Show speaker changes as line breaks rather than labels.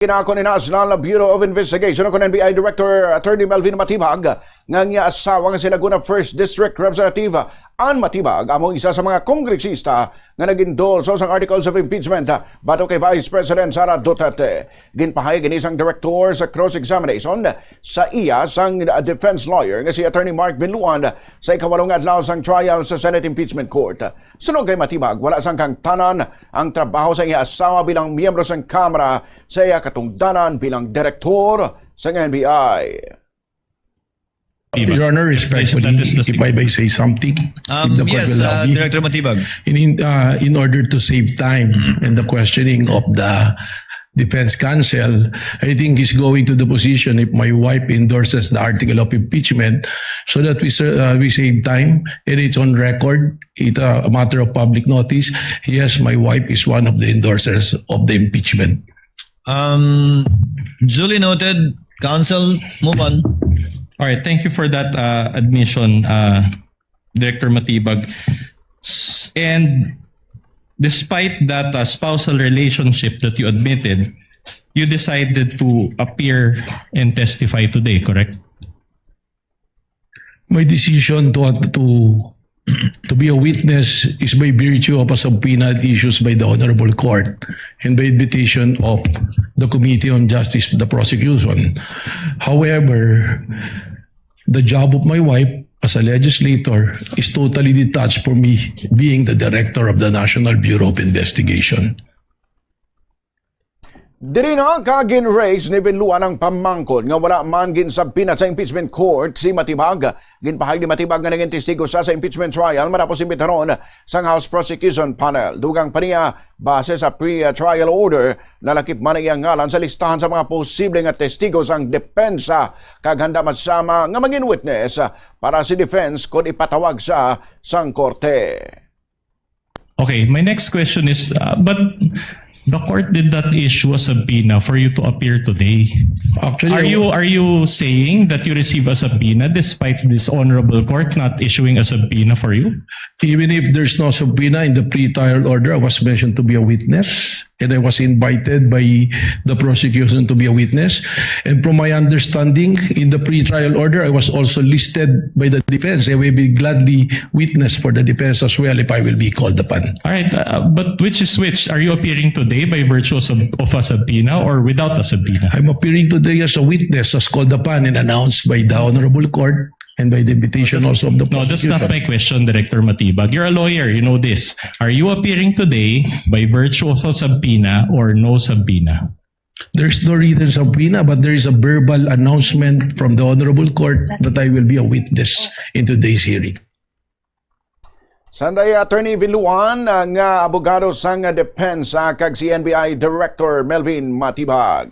Kinako ni National Bureau of Investigation ako NBI Director Attorney Melvin Matibag nga niya asawa nga si Laguna 1st District Representative Ann Matibag among isa sa mga kongresista nga nag-endorso sa articles of impeachment bato kay Vice President Sara Duterte. Ginpahay ginisang director sa cross-examination sa iya sang defense lawyer nga si Attorney Mark Binluan sa ikawalong adlaw sang trial sa Senate Impeachment Court. Sunog kay Matibag, wala sang kang tanan ang trabaho sa iya asawa bilang miyembro sang Kamara sa iya katungdanan bilang direktor sa NBI.
Your Honor, respectfully, if I may say something, if the court
Yes,
will allow me,
Director Matibag.
in order to save time and the questioning of the defense counsel, I think he's going to the position if my wife endorses the article of impeachment so that we save time and it's on record. It's a matter of public notice. Yes, my wife is one of the endorsers of the impeachment.
Duly noted. Counsel, move on.
All right, thank you for that admission, Director Matibag. And despite that spousal relationship that you admitted, you decided to appear and testify today, correct?
My decision to be a witness is by virtue of a subpoena issued by the Honorable Court and by invitation of the Committee on Justice, the prosecution. However, the job of my wife as a legislator is totally detached from me being the director of the National Bureau of Investigation.
Diri na kagin-raise ni Binluan ang pamangkod nga wala man ginsabpina sa impeachment court si Matibag. Ginpahag ni Matibag nga naging testigo sa impeachment trial matapos imbitaron sa House Prosecution Panel. Dugang pa niya base sa pre-trial order na lakip man iyang ngalan sa listahan sa mga posibleng testigo sang depensa kaghanda masama nga maging witness para si defense kung ipatawag sa sang korte.
Okay, my next question is, but the court did not issue a subpoena for you to appear today.
Actually,
Are you saying that you receive a subpoena despite this honorable court not issuing a subpoena for you?
even if there's no subpoena in the pre-trial order, I was mentioned to be a witness and I was invited by the prosecution to be a witness. And from my understanding, in the pre-trial order, I was also listed by the defense. I will be gladly witness for the defense as well if I will be called upon.
All right, but which is which? Are you appearing today by virtue of a subpoena or without a subpoena?
I'm appearing today as a witness as called upon and announced by the Honorable Court and by the invitation also of the
No, that's
prosecution.
not my question, Director Matibag. You're a lawyer, you know this. Are you appearing today by virtue of a subpoena or no subpoena?
There's no written subpoena, but there is a verbal announcement from the Honorable Court that I will be a witness in today's hearing.
Sanday Attorney Binluan nga abogado sang depensa kag si NBI Director Melvin Matibag.